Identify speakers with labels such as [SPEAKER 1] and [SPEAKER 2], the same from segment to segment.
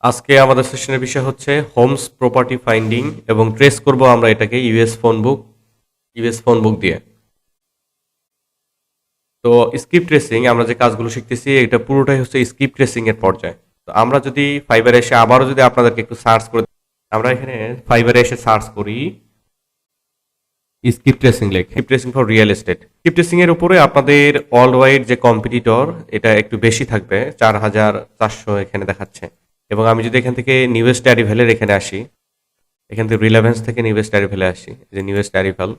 [SPEAKER 1] আজকে আমাদের সেশনের বিষয় হচ্ছে হোমস প্রপার্টি ফাইন্ডিং এবং ট্রেস করব আমরা এটাকে ইউএস ফোন বুক দিয়ে। তো স্কিপ ট্রেসিং আমরা যে কাজগুলো শিখতেছি এটা পুরোটাই হচ্ছে স্কিপ ট্রেসিং এর পর্যায়ে। তো আমরা যদি ফাইবারে এসে আবারও যদি আপনাদেরকে একটু সার্চ করে, আমরা এখানে ফাইবারে এসে সার্চ করি স্কিপ ট্রেসিং লেখ, skip tracing for real estate. Skip tracing এর উপরে আপনাদের অল ওয়াইড যে কম্পিটিটর এটা একটু বেশি থাকবে, 4,400 এখানে দেখাচ্ছে। এবং আমি যদি এখান থেকে নিউয়েস্ট অ্যারিভ্যালের এখানে আসি, এখান থেকে রিলেভেন্স থেকে নিউয়েস্ট অ্যারিভ্যালে আসি, যে নিউয়েস্ট অ্যারিভ্যাল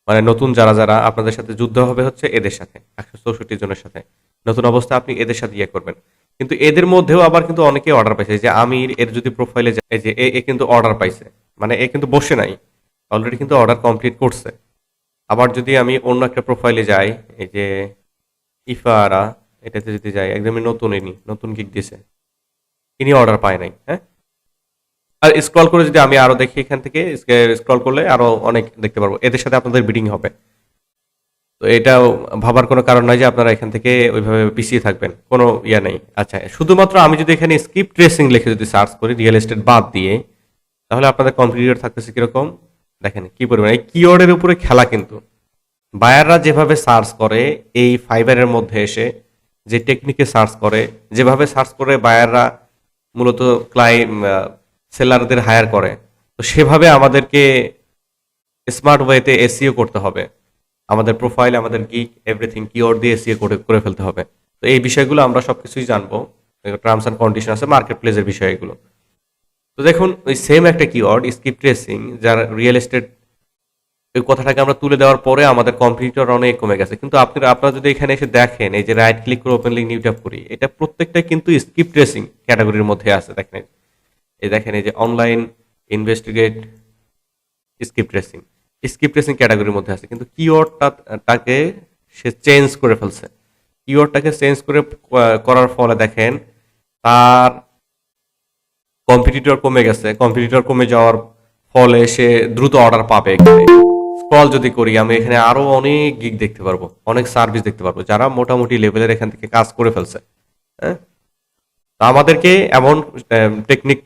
[SPEAKER 1] মানে নতুন যারা যারা আপনাদের সাথে যুদ্ধ হবে হচ্ছে এদের সাথে, 164 জনের সাথে নতুন অবস্থা আপনি এদের সাথে ইয়ে করবেন। কিন্তু এদের মধ্যেও আবার কিন্তু অনেকে অর্ডার পাইছে, যে আমির এর যদি প্রোফাইলে যায় যে এ কিন্তু অর্ডার পাইছে, মানে এ কিন্তু বসে নাই, অলরেডি কিন্তু অর্ডার কমপ্লিট করছে। আবার যদি আমি অন্য একটা প্রোফাইলে যাই, এই যে ইফারা, এটাতে যদি যাই একদমই নতুন, ইনি নতুন গিগ দিছে, ইনি অর্ডার পায় নাই। হ্যাঁ, আর স্ক্রল করে যদি আমি আরো দেখি, এখান থেকে স্ক্রল করলে আরো অনেক দেখতে পারবো, এদের সাথে আপনাদের বিডিং হবে। তো এটাও ভাবার কোনো কারণ নাই যে আপনারা এখান থেকে ওইভাবে পিছিয়ে থাকবেন, কোনো ইয়া নেই। আচ্ছা, শুধুমাত্র আমি যদি এখানে স্কিপ ট্রেসিং লিখে যদি সার্চ করি রিয়েল এস্টেট বাদ দিয়ে, তাহলে আপনাদের কম্পিটিটর থাকতেছে কিরকম দেখেন, কি পরিমাণ এই কিওয়ার্ডের উপরে খেলা। কিন্তু বায়াররা যেভাবে সার্চ করে এই ফাইবারের মধ্যে এসে, যে টেকনিকে সার্চ করে, যেভাবে সার্চ করে বায়াররা মূলত সেলারদের হায়ার করে, তো সেভাবে আমাদেরকে স্মার্ট ওয়েতে এসইও করতে হবে। আমাদের প্রোফাইল, আমাদের গিগ, এভরিথিং কিওয়ার্ড দিয়ে এসইও করে করে ফেলতে হবে। তো এই বিষয়গুলো আমরা সবকিছুই জানবো, টার্মস অ্যান্ড কন্ডিশন আছে, মার্কেট প্লেসের বিষয় এগুলো। তো দেখুন, ওই সেম একটা কিওয়ার্ড স্কিপ ট্রেসিং, যার রিয়েল এস্টেট, ওই কথাটাকে আমরা তুলে দেওয়ার পরে আমাদের কম্পিটিটর অনেক কমে গেছে। কিন্তু আপনারা যদি এখানে এসে দেখেন, এই যে রাইট ক্লিক করে ওপেন লিঙ্ক নিউ ট্যাব করি, এটা প্রত্যেকটা কিন্তু স্কিপ ট্রেসিং ক্যাটাগরির মধ্যে আছে। দেখেন এই যে অনলাইন ইনভেস্টিগেট স্কিপ ট্রেসিং ক্যাটাগরির মধ্যে আছে, কিন্তু কিওয়ার্ডটাকে সে চেঞ্জ করে ফেলছে। কিওয়ার্ডটাকে চেঞ্জ করে করার ফলে দেখেন তার কম্পিটিটর কমে গেছে। কম্পিটিটর কমে যাওয়ার ফলে সে দ্রুত অর্ডার পাবে। এখানে স্ক্রল যদি করি, আমি এখানে আরো অনেক গিগ দেখতে পারবো, অনেক সার্ভিস দেখতে পারবো, যারা মোটামুটি লেভেলের এখান থেকে কাজ করে ফেলছে। হ্যাঁ, তো আমাদেরকে এমন টেকনিক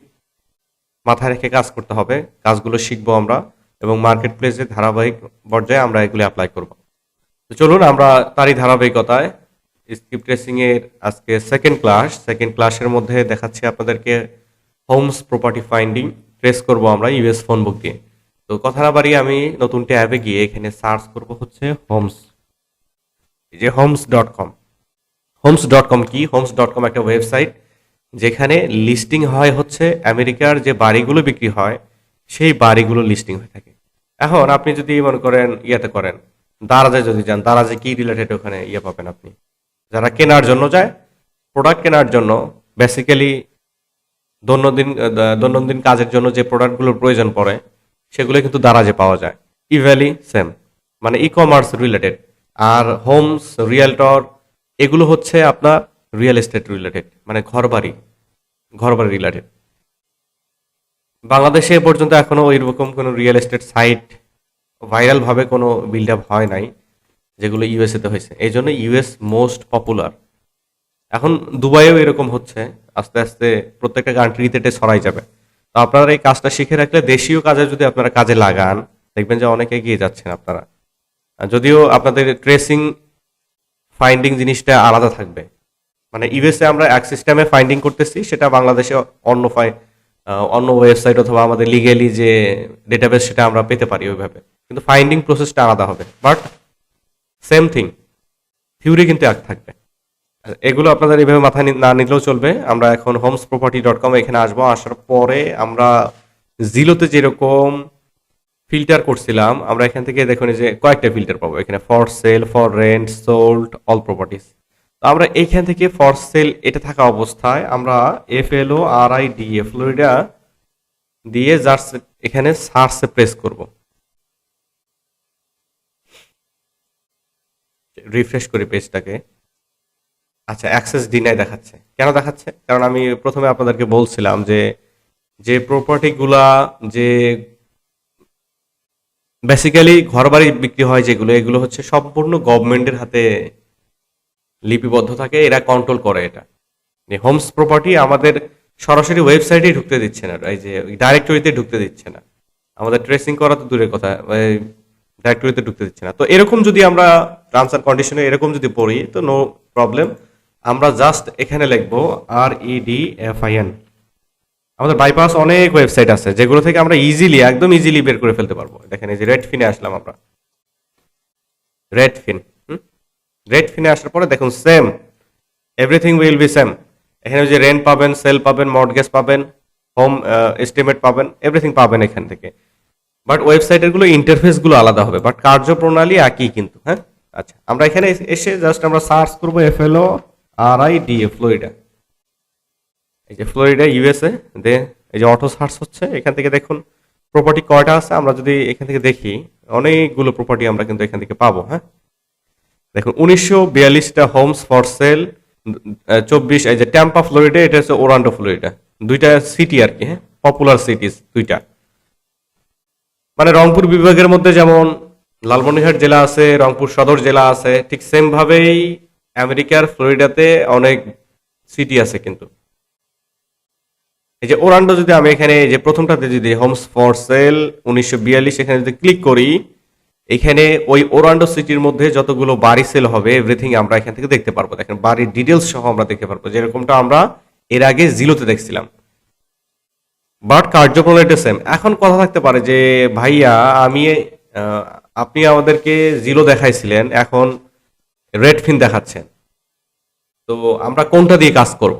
[SPEAKER 1] মাথায় রেখে কাজ করতে হবে, কাজগুলো শিখবো আমরা, এবং মার্কেট প্লেসে ধারাবাহিক পর্যায়ে আমরা এগুলি অ্যাপ্লাই করব। তো চলুন আমরা তারই ধারাবাহিকতায় স্কিপ ট্রেসিং এর আজকে সেকেন্ড ক্লাসের মধ্যে দেখাচ্ছি আপনাদেরকে হোমস প্রপার্টি ফাইন্ডিং। ট্রেস করব আমরা ইউএস ফোন বুক দিয়ে। তো কথা না বাড়িয়ে আমি নতুন ট্যাবে গিয়ে এখানে সার্চ করব হচ্ছে হোমস, এই যে হোমস ডট কম কি, হোমস.com একটা ওয়েবসাইট, যেখানে লিস্টিং হয় হচ্ছে আমেরিকার যে বাড়িগুলো বিক্রি হয় সেই বাড়িগুলো লিস্টিং হয়ে থাকে। এখন আপনি যদি মনে করেন ইয়াতে করেন, দারাজে যদি যান, দারাজে কি রিলেটেড ওখানে ইয়ে পাবেন আপনি, যারা কেনার জন্য যায়, প্রোডাক্ট কেনার জন্য, বেসিক্যালি দৈনন্দিন কাজের জন্য যে প্রোডাক্টগুলোর প্রয়োজন পড়ে সেগুলো কিন্তু দারাজে পাওয়া যায়। ইভ্যালি সেম, মানে ই কমার্স রিলেটেড। আর হোমস, রিয়েলটর, এগুলো হচ্ছে আপনার রিয়েল এস্টেট রিলেটেড, মানে ঘরবাড়ি রিলেটেড। বাংলাদেশে এ পর্যন্ত এখনো এরকম কোনো রিয়েল এস্টেট সাইট ভাইরাল ভাবে কোনো বিল্ড আপ হয় নাই, যেগুলো ইউএসএ তে হয়েছে। এই জন্য ইউএস মোস্ট পপুলার। এখন দুবাইও এরকম হচ্ছে, আস্তে আস্তে প্রত্যেকটা কান্ট্রিতে এটা ছড়াই যাবে। তো আপনারা এই কাজটা শিখে রাখলে, দেশীয় কাজে যদি আপনারা কাজে লাগান, দেখবেন যে অনেক এগিয়ে যাচ্ছেন আপনারা। যদিও আপনাদের ট্রেসিং ফাইন্ডিং জিনিসটা আলাদা থাকবে, মানে ইউএসএ আমরা এক সিস্টেমে ফাইন্ডিং করতেছি, সেটা বাংলাদেশে অন্য ওয়েবসাইট অথবা আমাদের লিগেলি যে ডেটাবেস সেটা আমরা পেতে পারি ওইভাবে, কিন্তু ফাইন্ডিং প্রসেসটা আলাদা হবে। বাট সেম থিং, থিওরি কিন্তু এক থাকবে। এগুলো আপনাদের এইভাবে মাথায় না নিলেও চলবে। আমরা এখন homesproperty.com এখানে আসবো, আসার পরে আমরা জিলোতে যেরকম ফিল্টার করছিলাম, আমরা এখান থেকে দেখুন যে কয়েকটা ফিল্টার পাবো এখানে, for sale, for rent, sold, all properties. তো আমরা এইখান থেকে ফর সেল এটা থাকা অবস্থায় আমরা FLORIDA ফ্লোরিডা দিয়ে জাস্ট এখানে সার্চে প্রেস করব, রিফ্রেশ করি পেজটাকে। আচ্ছা, অ্যাক্সেস ডিনাই দেখাচ্ছে। কেন দেখাচ্ছে? কারণ আমি প্রথমে আপনাদেরকে বলছিলাম যে যে প্রপার্টিগুলা, যে বেসিক্যালি ঘরবাড়ি বিক্রি হয় যেগুলো, এগুলো হচ্ছে সম্পূর্ণ গভর্নমেন্টের হাতে লিপিবদ্ধ থাকে, এরা কন্ট্রোল করে এটা। হোমস প্রপার্টি আমাদের সরাসরি ওয়েবসাইটেই ঢুকতে দিচ্ছে না, এই যে ডাইরেক্টরিতে ঢুকতে দিচ্ছে না, আমাদের ট্রেসিং করা তো দূরের কথা, ডাইরেক্টরিতে ঢুকতে দিচ্ছে না। তো এরকম যদি আমরা টার্মস অ্যান্ড কন্ডিশনে এরকম যদি পড়ি তো নো প্রবলেম, আমরা জাস্ট এখানে লিখবো REDFIN। আমাদের বাইপাস অনেক ওয়েবসাইট আছে যেগুলো থেকে আমরা ইজিলি, একদম ইজিলি বের করে ফেলতে পারবো। দেখেন এই যে রেডফিনে আসলাম আমরা, রেডফিন, রেডফিনে আসার পরে দেখুন same, everything will be same. এখানে যে রেন্ট পাবেন, সেল পাবেন, মর্টগেজ পাবেন, হোম এস্টিমেট পাবেন, এভরিথিং পাবেন এখান থেকে। বাট ওয়েবসাইটের গুলো ইন্টারফেস গুলো আলাদা হবে, বাট কার্যপ্রণালী একই কিন্তু। হ্যাঁ, আচ্ছা, আমরা এখানে এসে জাস্ট আমরা সার্চ করবো FLORIDA, ফ্লোরিডা। এই যে ফ্লোরিডা USA, দে এই যে অটো সার্চ হচ্ছে, এখান থেকে দেখুন প্রপার্টি কয়টা আছে। আমরা যদি এখান থেকে দেখি অনেকগুলো প্রপার্টি আমরা কিন্তু এখান থেকে পাবো। হ্যাঁ, দেখুন 1942টা হোমস ফর সেল, 24 এই যে ট্যাম্পা ফ্লোরিডা, এটা হচ্ছে ওরান্ডো ফ্লোরিডা, দুইটা সিটি আর কি। হ্যাঁ, পপুলার সিটিজ দুইটা, মানে রংপুর বিভাগের মধ্যে যেমন লালমনিরহাট জেলা আছে, রংপুর সদর জেলা আছে, ঠিক সেম ভাবেই আমেরিকার ফ্লোরিডাতে অনেক সিটি আছে কিন্তু। এই যে ওরান্ডো, যদি আমি এখানে যে প্রথমটাতে যদি হোমস ফর সেল 1942 এখানে যদি ক্লিক করি, এখানে ওই ওরান্ডো সিটির মধ্যে যতগুলো বাড়ি সেল হবে এভরিথিং আমরা এখান থেকে দেখতে পারবো। দেখেন বাড়ির ডিটেলস সহ আমরা দেখতে পারবো, যেরকমটা আমরা এর আগে জিলোতে দেখছিলাম। বাট কার্যপ্রণালীটা সেম। এখন কথা থাকতে পারে যে ভাইয়া আমি আপনি আমাদেরকে জিলো দেখাইছিলেন, এখন রেডফিন দেখাচ্ছেন, তো আমরা কোনটা দিয়ে কাজ করব?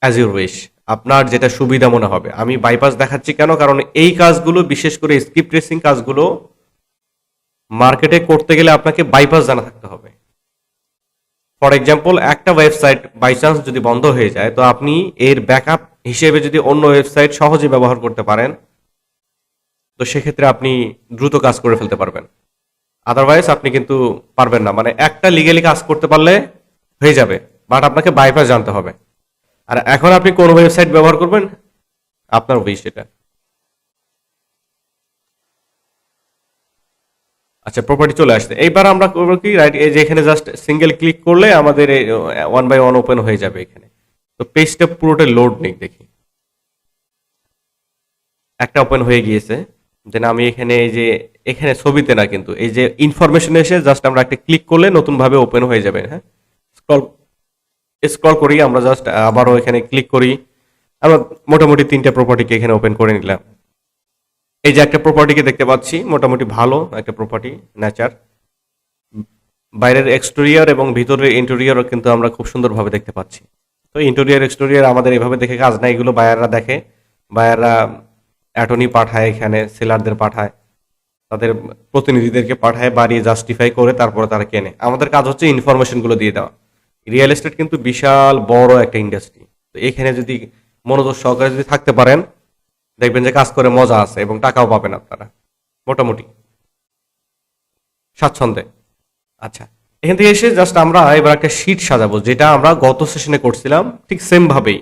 [SPEAKER 1] অ্যাজ ইউর উইশ, আপনার যেটা সুবিধা মনে হবে। আমি বাইপাস দেখাচ্ছি কেন, কারণ এই কাজগুলো, বিশেষ করে স্কিপ ট্রেসিং কাজগুলো মার্কেটে করতে গেলে আপনাকে বাইপাস জানা থাকতে হবে। ফর এক্সাম্পল, একটা ওয়েবসাইট বাই চান্স যদি বন্ধ হয়ে যায়, তো আপনি এর ব্যাকআপ হিসেবে যদি অন্য ওয়েবসাইট সহজে ব্যবহার করতে পারেন, তো সেক্ষেত্রে আপনি দ্রুত কাজ করে ফেলতে পারবেন। আদারওয়াইজ আপনি কিন্তু পারবেন না। মানে একটা লিগালি কাজ করতে পারলে হয়ে যাবে, বাট আপনাকে বাইপাস জানতে হবে। আর এখন আপনি কোন ওয়েবসাইট ব্যবহার করবেন আপনার উইশ এটা। আচ্ছা, প্রপার্টি চলে আসছে। এইবার আমরা করবো কি, রাইট, এই যে এখানে জাস্ট সিঙ্গেল ক্লিক করলে আমাদের ওয়ান বাই ওয়ান ওপেন হয়ে যাবে এখানে। তো পেজটা পুরোটা লোড নেই, দেখি একটা ওপেন হয়ে গিয়েছে। দেন আমি এখানে এই যে এখানে ছবিতে না, কিন্তু এই যে ইনফরমেশন এসে জাস্ট আমরা একটা ক্লিক করলে নতুন ভাবে ওপেন হয়ে যাবে। হ্যাঁ, স্ক্রল স্ক্রল করি আমরা, জাস্ট আবারও এখানে ক্লিক করি। আমরা মোটামুটি 3টা প্রপার্টিকে এখানে ওপেন করে নিলাম। এই যে একটা প্রপার্টিকে দেখতে পাচ্ছি, মোটামুটি ভালো একটা প্রপার্টি, নেচার, বাইরের এক্সটেরিয়র এবং ভিতরের ইন্টেরিয়র কিন্তু আমরা খুব সুন্দরভাবে দেখতে পাচ্ছি। তো ইন্টেরিয়র এক্সটেরিয়র আমাদের এভাবে দেখে কাজ নাই, এগুলো বায়াররা দেখে। বায়াররা অ্যাটর্নি পাঠায়, এখানে সেলারদের পাঠায়, তাদের প্রতিনিধিদেরকে পাঠায়, বাড়ি জাস্টিফাই করে তারপরে তারা কেনে। আমাদের কাজ হচ্ছে ইনফরমেশনগুলো দিয়ে দেওয়া। রিয়েল এস্টেট কিন্তু বিশাল বড় একটা ইন্ডাস্ট্রি। তো এখানে যদি মনোযোগ সহকারে যদি থাকতে পারেন, দেখবেন যে কাজ করে মজা আছে এবং টাকাও পাবেন আপনারা মোটামুটি স্বাচ্ছন্দ্যে। আচ্ছা, এখান থেকে এসে জাস্ট আমরা এবার একটা শিট সাজাবো, যেটা আমরা গত সেশনে করছিলাম ঠিক সেম ভাবেই।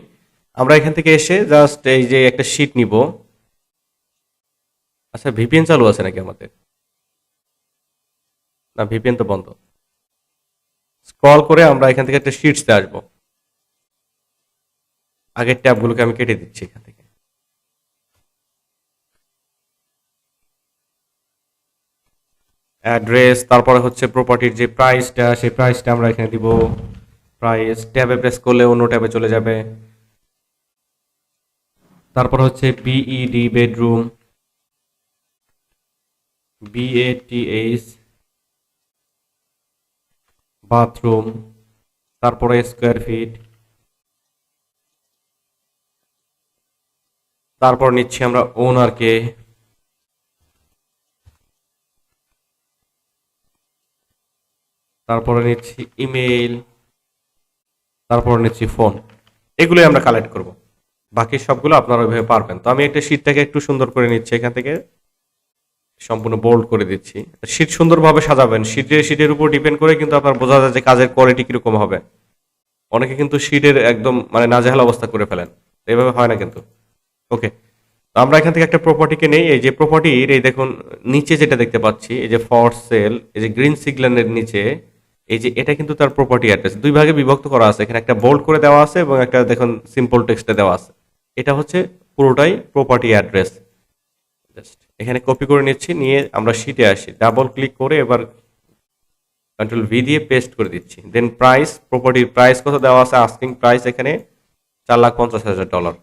[SPEAKER 1] আমরা এখান থেকে এসে জাস্ট এই যে একটা শিট নিব। আচ্ছা, ভিপিএন চালু আছে নাকি আমাদের? না, ভিপিএন তো বন্ধ। স্ক্রল করে আমরা এখান থেকে একটা শিটসতে আসবো। আগের ট্যাবগুলোকে আমি কেটে দিচ্ছি এখান থেকে। অ্যাড্রেস, তারপরে হচ্ছে প্রপার্টির যে প্রাইসটা, সেই প্রাইসটা আমরা এখানে দিব। প্রাইস ট্যাবে প্রেস করলে অন্য ট্যাবে চলে যাবে। তারপর হচ্ছে BED, বেডরুম, BATH, বাথরুম, তারপরে স্কোয়ার ফিট, তারপর নিচ্ছি আমরা ওনারকে, তারপরে নিচ্ছি ইমেইল, তারপরে নিচ্ছি ফোন। এগুলোই আমরা কালেক্ট করব। বাকি সবগুলো আপনারা ওইভাবে পারবেন। তো আমি একটা শীটটাকে একটু সুন্দর করে নিচ্ছি, এখান থেকে সম্পূর্ণ বোল্ড করে দিচ্ছি। শীট সুন্দরভাবে সাজাবেন, শীটের উপর ডিপেন্ড করে কিন্তু আপনার বোঝা যায় যে কাজের কোয়ালিটি কিরকম হবে। অনেকে কিন্তু শীটের একদম মানে নাজেহাল অবস্থা করে ফেলেন, এভাবে হয় না কিন্তু। ওকে, তো আমরা এখান থেকে একটা প্রপার্টিকে নেই। এই যে প্রপার্টির এই দেখুন নিচে যেটা দেখতে পাচ্ছি, এই যে ফর সেল, এই যে গ্রিন সিগন্যালের নিচে এই যে এটা কিন্তু তার প্রপার্টি অ্যাড্রেস, দুই ভাগে বিভক্ত করা আছে, এখানে একটা বোল্ড করে দেওয়া আছে এবং একটা দেখুন সিম্পল টেক্সটে দেওয়া আছে। এটা হচ্ছে পুরোটাই প্রপার্টি অ্যাড্রেস। জাস্ট এখানে কপি করে নিচ্ছি, নিয়ে আমরা শিটে আসি, ডাবল ক্লিক করে এবার কন্ট্রোল ভি দিয়ে পেস্ট করে দিচ্ছি। দেন প্রাইস, প্রপার্টির প্রাইস কত দেওয়া আছে, আস্কিং প্রাইস এখানে $4,50,000।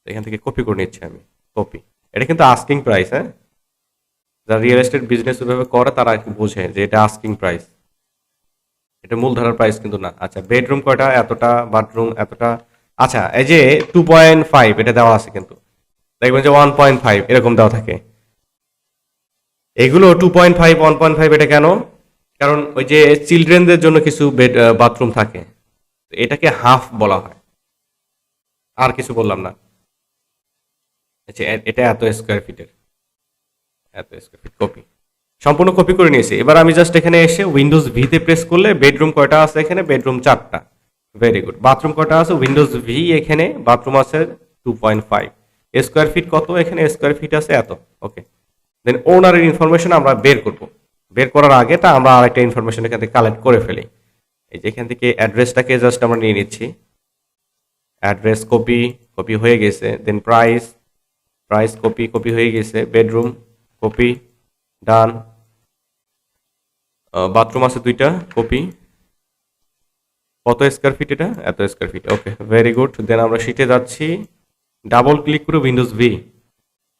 [SPEAKER 1] এখান থেকে কপি করে নিচ্ছি আমি, কপি। এটা কিন্তু আস্কিং প্রাইস, হ্যাঁ, যারা রিয়েল এস্টেট বিজনেস ওইভাবে করে তারা আর কি বোঝে যে এটা আস্কিং প্রাইস, এটা মূলধারার প্রাইস কিন্তু না। আচ্ছা, বেডরুম কয়টা, এতটা, বাথরুম এতটা। আচ্ছা, এই যে 2.5 এটা দেওয়া আছে, কিন্তু দেখবেন যে 1.5 এরকম দেওয়া থাকে। এগুলো 2.5 1.5 এটা কেন? কারণ ওই যে চিলড্রেনদের জন্য কিছু বেড বাথরুম থাকে, এটাকে হাফ বলা হয়, আর কিছু বললাম না। আচ্ছা, এটা এত স্কোয়ার ফিটের, এত স্কোয়ার ফিট, কপি, সম্পূর্ণ কপি করে নিয়েছি। এবার আমি জাস্ট এখানে এসে উইন্ডোজ ভি তে প্রেস করলে বেডরুম কয়টা আছে, এখানে বেডরুম 4টা। Very good. বাথরুম কয়টা আছে, উইন্ডোজ ভি, এখানে বাথরুম আছে 2.5। স্কোয়ার ফিট কত, এখানে স্কোয়ার ফিট আছে এত। ওকে, দেন ওনারের ইনফরমেশন আমরা বের করব। বের করার আগে তা আমরা আরেকটা ইনফরমেশন এখান থেকে কালেক্ট করে ফেলি। এই যে এখান থেকে অ্যাড্রেসটাকে জাস্ট আমরা নিয়ে নিচ্ছি, অ্যাড্রেস কপি, কপি হয়ে গেছে। দেন প্রাইস, প্রাইস কপি, কপি হয়ে গেছে। বেডরুম কপি, ডান। বাথরুম আছে 2টা, কপি। কত স্কোয়ার ফিট, এটা এত স্কোয়ার ফিট। ওকে, ভেরি গুড। দেন আমরা শিটে যাচ্ছি, ডাবল ক্লিক করে উইন্ডোজ ভি,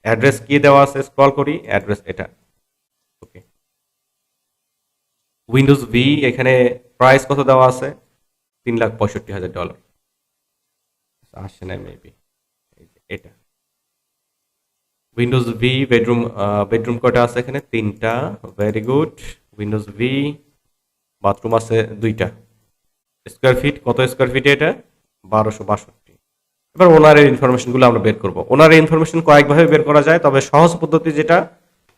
[SPEAKER 1] অ্যাড্রেস কি দেওয়া আছে স্ক্রল করি, অ্যাড্রেস এটা। ওকে, উইন্ডোজ ভি, এখানে প্রাইস কত দেওয়া আছে, $3,65,000 আসে না মেবি, এটা উইন্ডোজ ভি। বেডরুম, বেডরুম কয়টা আছে এখানে, 3টা। Very good. Windows V, bathroom আছে 2টা। স্কোয়ার ফিট কত, স্কোয়ার ফিটে এটা 1262। এবার ওনারের ইনফরমেশনগুলো আমরা বের করব। ওনারের ইনফরমেশন কয়েকভাবে বের করা যায়, তবে সহজ পদ্ধতি যেটা,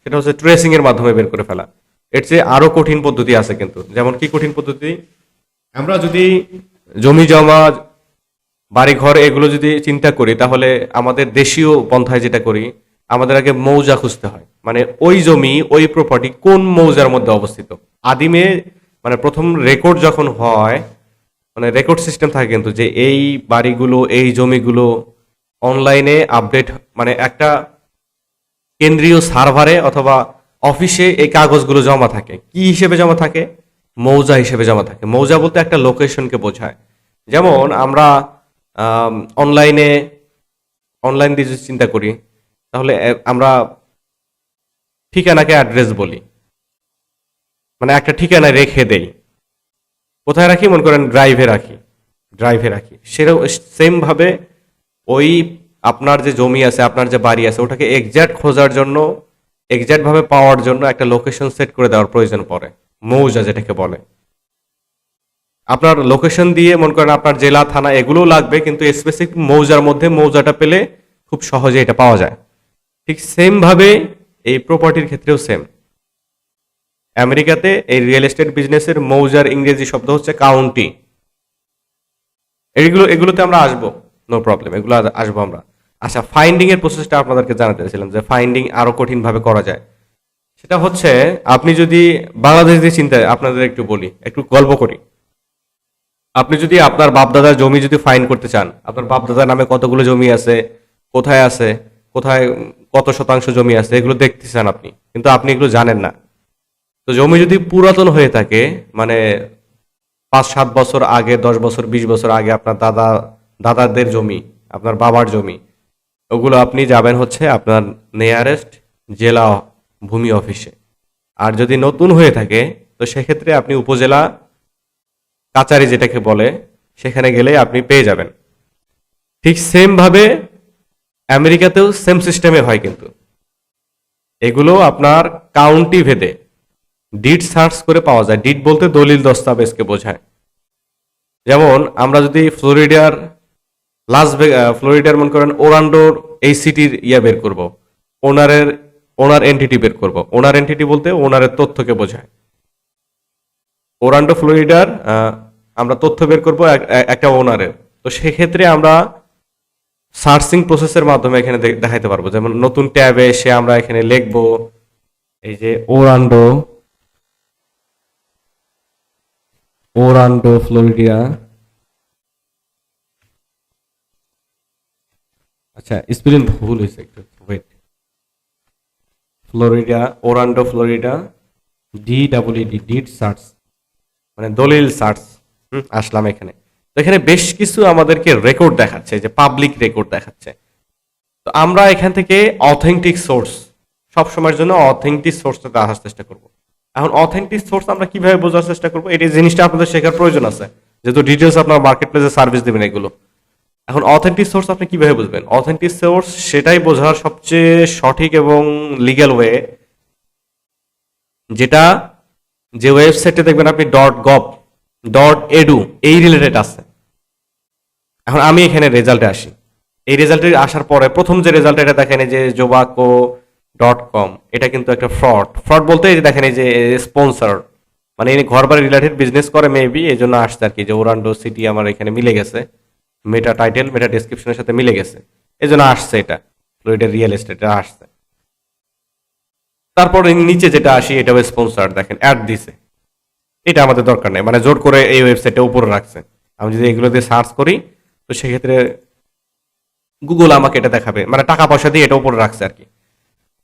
[SPEAKER 1] সেটা হচ্ছে ট্রেসিং এর মাধ্যমে বের করে ফেলা। এর চেয়ে আরো কঠিন পদ্ধতি আছে কিন্তু। যেমন কি কঠিন পদ্ধতি, আমরা যদি জমি জমা, বাড়ি ঘর এগুলো যদি চিন্তা করি, তাহলে আমাদের দেশীয় পন্থায় যেটা করি, আমাদের আগে মৌজা খুঁজতে হয়। মানে ওই জমি, ওই প্রপার্টি কোন মৌজার মধ্যে অবস্থিত। আদিমে মানে প্রথম রেকর্ড যখন হয়, মানে রেকর্ড সিস্টেম থাকে কিন্তু, যে এই বাড়িগুলো, এই জমিগুলো অনলাইনে আপডেট, মানে একটা কেন্দ্রীয় সার্ভারে অথবা অফিসে এই কাগজগুলো জমা থাকে। কি হিসেবে জমা থাকে, মৌজা হিসেবে জমা থাকে। মৌজা বলতে একটা লোকেশনকে বোঝায়। যেমন আমরা অনলাইনে, অনলাইন দিয়ে যদি চিন্তা করি, তাহলে আমরা ঠিকানাকে অ্যাড্রেস বলি, মানে একটা ঠিকানা রেখে দেই। কোথায় রাখি, মনে করেন ড্রাইভে রাখি, ড্রাইভে রাখি। সেরকম সেম ভাবে ওই আপনার যে জমি আছে, আপনার যে বাড়ি আছে, ওটাকে এক্সাক্ট খোঁজার জন্য, এক্সাক্ট ভাবে পাওয়ার জন্য একটা লোকেশন সেট করে দেওয়ার প্রয়োজন পড়ে, মৌজা যেটাকে বলে। আপনার লোকেশন দিয়ে মনে করেন আপনার জেলা, থানা এগুলো লাগবে, কিন্তু স্পেসিফিক মৌজার মধ্যে মৌজাটা পেলে খুব সহজে এটা পাওয়া যায়। ঠিক সেম ভাবে এই প্রপার্টির ক্ষেত্রেও সেম। আমেরিকাতে এই রিয়েল এস্টেট বিজনেসের মৌজার ইংরেজি শব্দ হচ্ছে কাউন্টি। এগুলোতে আমরা আসবো, নো প্রবলেম, এগুলো আসবো আমরা। আচ্ছা, ফাইন্ডিং এর প্রসেসটা আপনাদেরকে জানাতে চাইছিলাম, যে ফাইন্ডিং আরো কঠিন ভাবে করা যায়। সেটা হচ্ছে, আপনি যদি বাংলাদেশ দিয়ে চিন্তায়, আপনাদের একটু বলি, একটু গল্প করি। আপনি যদি আপনার বাপদাদার জমি যদি ফাইন্ড করতে চান, আপনার বাপদাদার নামে কতগুলো জমি আছে, কোথায় আছে, কোথায় কত শতাংশ জমি আছে, এগুলো দেখতে চান আপনি, কিন্তু আপনি এগুলো জানেন না। তো জমি যদি পুরাতন হয়ে থাকে, মানে 5-7 বছর আগে, 10 বছর, 20 বছর আগে আপনার দাদাদের জমি, আপনার বাবার জমি, ওগুলো আপনি যাবেন হচ্ছে আপনার নিয়ারেস্ট জেলা ভূমি অফিসে। আর যদি নতুন হয়ে থাকে, তো সেক্ষেত্রে আপনি উপজেলা কাচারি যেটাকে বলে, সেখানে গেলে আপনি পেয়ে যাবেন। ঠিক সেম ভাবে আমেরিকাতেও সেম সিস্টেমে হয়, কিন্তু এগুলো আপনার কাউন্টি ভেদে ডিড সার্চ করে পাওয়া যায়। ডিড বলতে দলিল দস্তাবেজকে বোঝায়। যেমন আমরা যদি ফ্লোরিডার ফ্লোরিডার মনে করেন ওরান্ডোর এই সিটির ইয়া বের করব, ওনার এন্টিটি বের করব। ওনার এন্টিটি বলতে ওনারের তথ্যকে বোঝায়। ওরান্ডো ফ্লোরিডার আমরা তথ্য বের করব একটা ওনারের। তো সেক্ষেত্রে আমরা সার্চিং প্রসেসের মাধ্যমে এখানে দেখাইতে পারবো। যেমন নতুন ট্যাবে এসে আমরা এখানে লিখবো, এই যে ওরান্ডো ওরান্ডো ফ্লোরিডা। আচ্ছা, স্পেলিং ভুল হয়েছে একটু, wait. Florida, Orlando Florida, DEED, deed search, মানে দলিল সার্চ। আসলাম এখানে। তো এখানে বেশ কিছু আমাদেরকে রেকর্ড দেখাচ্ছে, যে পাবলিক রেকর্ড দেখাচ্ছে। তো আমরা এখান থেকে অথেন্টিক সোর্স, সব সময়ের জন্য অথেন্টিক সোর্সটা দেখার চেষ্টা করব। এখন অথেন্টিক সোর্স আমরা কিভাবে বোঝার চেষ্টা করবো, এই জিনিসটা আপনাদের শেখার প্রয়োজন আছে, যেহেতু ডিটেলস আপনার মার্কেট প্লেসে সার্ভিস দেবেন এগুলো। এখন অথেন্টিক সোর্স আপনি কিভাবে বুঝবেন? অথেন্টিক সোর্স সেটাই বোঝার সবচেয়ে সঠিক এবং লিগ্যাল ওয়ে, যেটা যে ওয়েবসাইটে দেখবেন আপনি .gov, .edu এই রিলেটেড আছে। এখন আমি এখানে রেজাল্টে আসি। এই রেজাল্টে আসার পরে প্রথম যে রেজাল্ট এটা দেখেন, যে jobaco.com, এটা কিন্তু একটা ফ্রড বলতে এই যে দেখেন, এই যে স্পন্সর, মানে এই ঘর বাড়ি রিলেটেড বিজনেস করে মেবি, এই জন্য আসছে আর কি, যে ওরান্ডো সিটি আমার এখানে মিলে গেছে, মেটা টাইটেল মেটা ডেসক্রিপশনের সাথে মিলে গেছে, এই জন্য আসছে এটা, ফ্লোরিডা রিয়েল এস্টেটে আসছে। তারপর নিচে যেটা আসি, এটাও স্পন্সর, দেখেন অ্যাড দিছে, এটা আমাদের দরকার নেই, মানে জোর করে এই ওয়েবসাইটে উপরে রাখছে। আমি যদি এগুলো দিয়ে সার্চ করি, তো সেক্ষেত্রে গুগল আমাকে এটা দেখাবে, মানে টাকা পয়সা দিয়ে এটা উপরে রাখছে আর কি।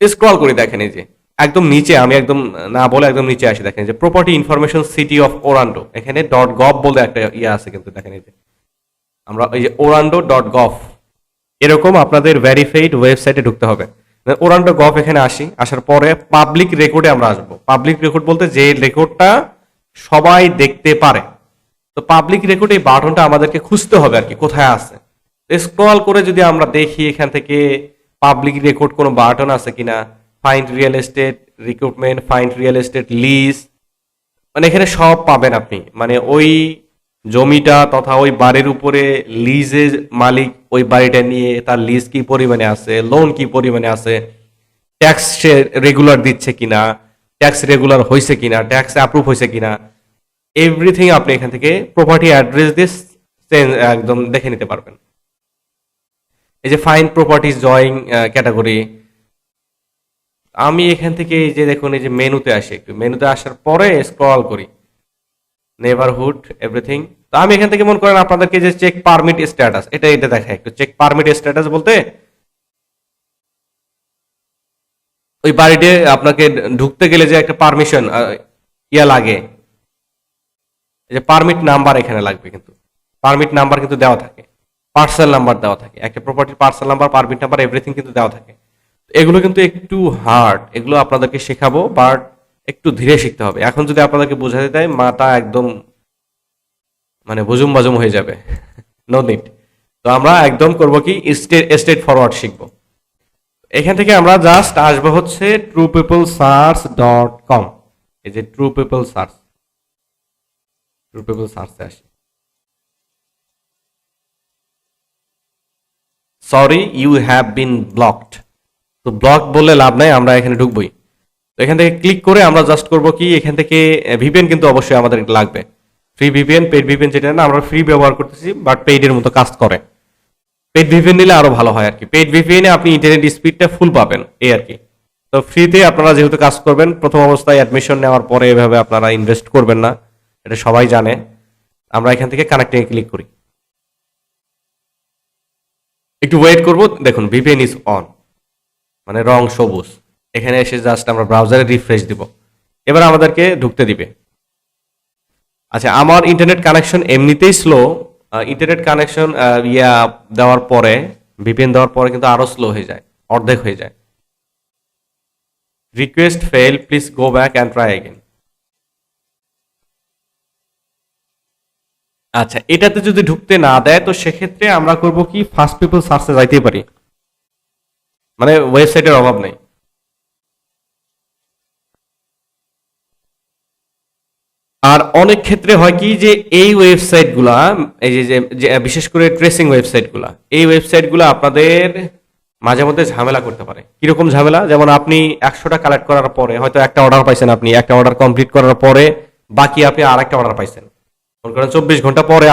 [SPEAKER 1] স্ক্রল করি, দেখেন এই যে একদম নিচে, আমি একদম না বলে একদম নিচে আসি, দেখেন যে প্রপার্টি ইনফরমেশন সিটি অফ ওরান্ডো, এখানে .gov বলে একটা ইয়ে আছে কিন্তু, দেখেন এই যে আমরা এই যে orlando.gov, এরকম আপনাদের ভেরিফাইড ওয়েবসাইটে ঢুকতে হবে। orlando.gov এখানে আসি, আসার পরে পাবলিক রেকর্ডে আমরা আসবো। পাবলিক রেকর্ড বলতে যে রেকর্ডটা সবাই দেখতে পারে। তো পাবলিক রেকর্ড এই বাটনটা আমাদেরকে খুঁজতে হবে আর কি, কোথায় আছে। স্ক্রল করে যদি আমরা দেখি এখান থেকে পাবলিক রেকর্ড কোনো বাটন আছে কিনা, find real estate recruitment, find real estate lease, মানে এখানে সব পাবেন আপনি, মানে ওই জমিটা তথা ওই বাড়ির উপরে লিজের মালিক ওই বাড়িটা নিয়ে তার লিজ কি পরিমাণে আছে, লোন কি পরিমাণে আছে, ট্যাক্স সে রেগুলার দিচ্ছে কিনা, ট্যাক্স রেগুলার হয়েছে কিনা, ট্যাক্স অ্যাপ্রুভ হয়েছে কিনা, এভরিথিং আপনি এখান থেকে প্রপার্টি অ্যাড্রেস দিয়ে একদম দেখে নিতে পারবেন। এই যে ফাইন্ড প্রপার্টিজ জয়িং ক্যাটাগরি, আমি এখান থেকে এই যে দেখুন, এই যে মেনুতে আসি, একটু মেনুতে আসার পরে স্ক্রল করি, নেবারহুড এভরিথিং। তো আমি এখান থেকে মনে করেন আপনাদেরকে যে চেক পারমিট স্ট্যাটাস, এটা দেখায় একটু। চেক পারমিট স্ট্যাটাস বলতে ওই বাড়িতে আপনাকে ঢুকতে গেলে যে একটা পারমিশন ইয়া লাগে, এই যে পারমিট নাম্বার এখানে লাগবে, কিন্তু পারমিট নাম্বার কিন্তু দেওয়া থাকে, পার্সেল নাম্বার দেওয়া থাকে, একটা প্রপার্টির parcel number, permit number, everything কিন্তু দেওয়া থাকে। এগুলো কিন্তু একটু হার্ড, এগুলো আপনাদেরকে শেখাবো, বাট একটু ধীরে শিখতে হবে। এখন যদি আপনাদেরকে বোঝাতে দেয়, মাটা একদম মানে বুজুম বাজুম হয়ে যাবে। No need. তো আমরা একদম করব কি, স্টেট ফরওয়ার্ড শিখবো। এখান থেকে আমরা জাস্ট আসবো হচ্ছে truepeoplesearch.com, এই যে ট্রু পিপল সার্চে আসি। Sorry you have been blocked. তো ব্লক বললে লাভ নাই, আমরা এখানে ঢুকবোই। তো এখান থেকে ক্লিক করে আমরা জাস্ট করব কি, এখান থেকে ভিপিএন কিন্তু অবশ্যই আমাদের লাগবে, ফ্রি ভিপিএন, পেইড ভিপিএন যেটা না, আমরা ফ্রি ব্যবহার করতেছি, বাট পেইডের মতো কাজ করে। পেইড ভিপিএন নিলে আরো ভালো হয় আর কি। পেইড ভিপিএনে আপনি ইন্টারনেট স্পিডটা ফুল পাবেন, এই আর কি। তো ফ্রিতে আপনারা যেহেতু কাজ করবেন, প্রথম অবস্থায় অ্যাডমিশন নেওয়ার পরে এভাবে আপনারা ইনভেস্ট করবেন না, এটা সবাই জানে। আমরা এখান থেকে কানেক্টিং এ ক্লিক করি, একটু ওয়েট করব। দেখুন ভিপিএন ইজ অন, মানে রং সবুজ। এখানে এসে জাস্ট আমরা ব্রাউজারে রিফ্রেশ দিব, এবার আমাদেরকে ঢুকতে দিবে। আচ্ছা, আমার ইন্টারনেট কানেকশন এমনিতেই স্লো, ইন্টারনেট কানেকশন দেওয়ার পরে, ভিপিএন দেওয়ার পরে কিন্তু আরো স্লো হয়ে যায়, অর্ধেক হয়ে যায়। Request fail, please go back and try again. আচ্ছা, এটাতে যদি ঢুকতে না দেয়, তো সেক্ষেত্রে আমরা করব কি, ফার্স্ট পিপল সার্চে যাইতেই পারি, মানে ওয়েবসাইটের অভাব নেই। আর অনেক ক্ষেত্রে হয় কি, যে এই ওয়েবসাইটগুলা, এই যে বিশেষ করে ট্রেসিং ওয়েবসাইটগুলা, এই ওয়েবসাইটগুলো আপনাদের মাঝে মধ্যে ঝামেলা করতে পারে। কিরকম ঝামেলা? যেমন আপনি 100টা কালেক্ট করার পরে হয়তো একটা অর্ডার পাইছেন, আপনি একটা অর্ডার কমপ্লিট করার পরে বাকি আপনি আরেকটা অর্ডার পাইছেন, মনে করেন 24 ঘন্টা পরে